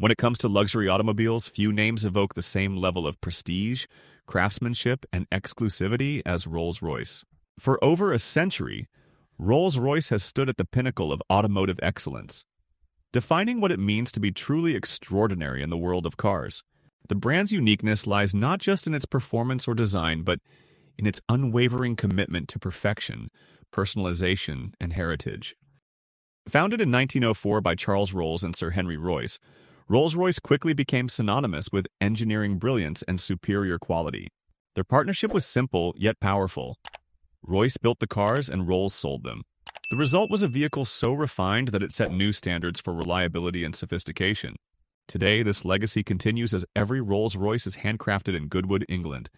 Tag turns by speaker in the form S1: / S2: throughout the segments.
S1: When it comes to luxury automobiles, few names evoke the same level of prestige, craftsmanship, and exclusivity as Rolls-Royce. For over a century, Rolls-Royce has stood at the pinnacle of automotive excellence, defining what it means to be truly extraordinary in the world of cars. The brand's uniqueness lies not just in its performance or design, but in its unwavering commitment to perfection, personalization, and heritage. Founded in 1904 by Charles Rolls and Sir Henry Royce, Rolls-Royce quickly became synonymous with engineering brilliance and superior quality. Their partnership was simple yet powerful. Royce built the cars and Rolls sold them. The result was a vehicle so refined that it set new standards for reliability and sophistication. Today, this legacy continues as every Rolls-Royce is handcrafted in Goodwood, England,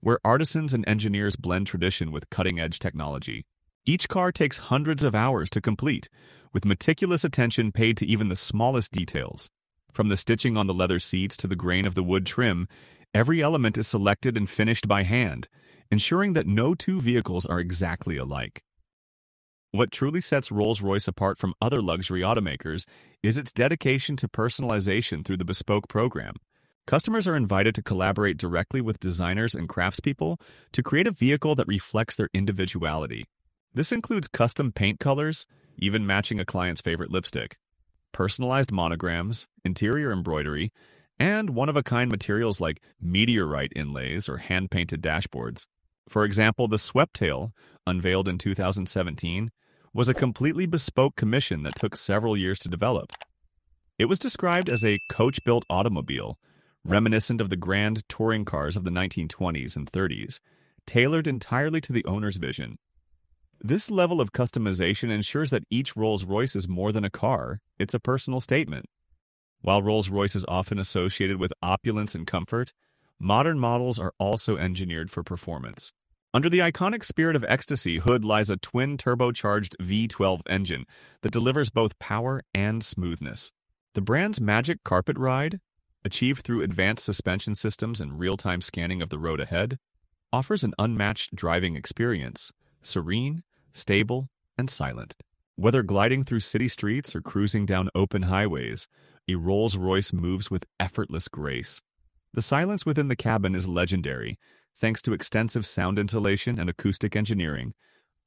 S1: where artisans and engineers blend tradition with cutting-edge technology. Each car takes hundreds of hours to complete, with meticulous attention paid to even the smallest details. From the stitching on the leather seats to the grain of the wood trim, every element is selected and finished by hand, ensuring that no two vehicles are exactly alike. What truly sets Rolls-Royce apart from other luxury automakers is its dedication to personalization through the Bespoke program. Customers are invited to collaborate directly with designers and craftspeople to create a vehicle that reflects their individuality. This includes custom paint colors, even matching a client's favorite lipstick, personalized monograms, interior embroidery, and one-of-a-kind materials like meteorite inlays or hand-painted dashboards. For example, the Sweptail, unveiled in 2017, was a completely bespoke commission that took several years to develop. It was described as a coach-built automobile, reminiscent of the grand touring cars of the 1920s and 30s, tailored entirely to the owner's vision. This level of customization ensures that each Rolls-Royce is more than a car, it's a personal statement. While Rolls-Royce is often associated with opulence and comfort, modern models are also engineered for performance. Under the iconic Spirit of Ecstasy hood lies a twin-turbocharged V12 engine that delivers both power and smoothness. The brand's magic carpet ride, achieved through advanced suspension systems and real-time scanning of the road ahead, offers an unmatched driving experience, serene, stable, and silent. Whether gliding through city streets or cruising down open highways, a Rolls-Royce moves with effortless grace. The silence within the cabin is legendary, thanks to extensive sound insulation and acoustic engineering,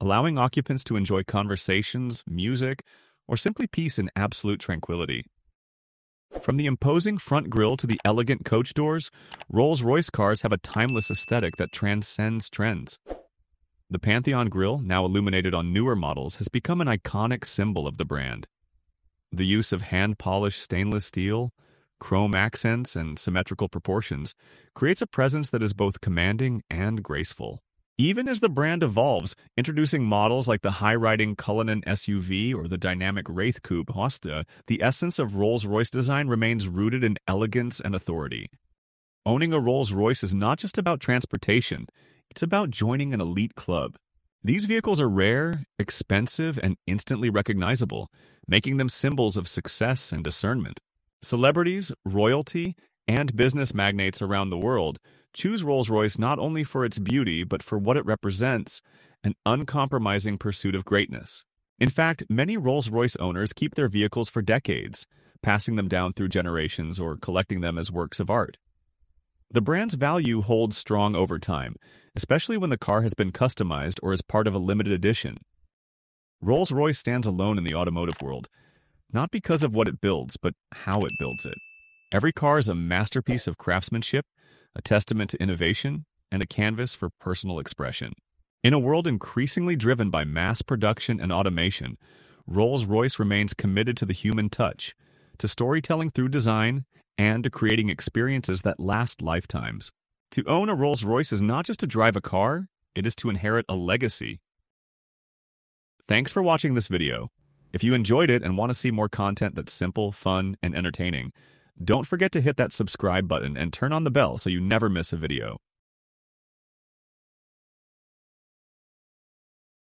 S1: allowing occupants to enjoy conversations, music, or simply peace in absolute tranquility. From the imposing front grille to the elegant coach doors, Rolls-Royce cars have a timeless aesthetic that transcends trends. The Pantheon grille, now illuminated on newer models, has become an iconic symbol of the brand. The use of hand-polished stainless steel, chrome accents, and symmetrical proportions creates a presence that is both commanding and graceful. Even as the brand evolves, introducing models like the high-riding Cullinan SUV or the dynamic Wraith Coupe Hosta, the essence of Rolls-Royce design remains rooted in elegance and authority. Owning a Rolls-Royce is not just about transportation, it's about joining an elite club. These vehicles are rare, expensive, and instantly recognizable, making them symbols of success and discernment. Celebrities, royalty, and business magnates around the world choose Rolls-Royce not only for its beauty, but for what it represents, an uncompromising pursuit of greatness. In fact, many Rolls-Royce owners keep their vehicles for decades, passing them down through generations or collecting them as works of art. The brand's value holds strong over time, especially when the car has been customized or is part of a limited edition. Rolls-Royce stands alone in the automotive world, not because of what it builds, but how it builds it. Every car is a masterpiece of craftsmanship, a testament to innovation, and a canvas for personal expression. In a world increasingly driven by mass production and automation, Rolls-Royce remains committed to the human touch, to storytelling through design, and to creating experiences that last lifetimes. To own a Rolls-Royce is not just to drive a car, it is to inherit a legacy. Thanks for watching this video. If you enjoyed it and want to see more content that's simple, fun, and entertaining, don't forget to hit that subscribe button and turn on the bell so you never miss a video.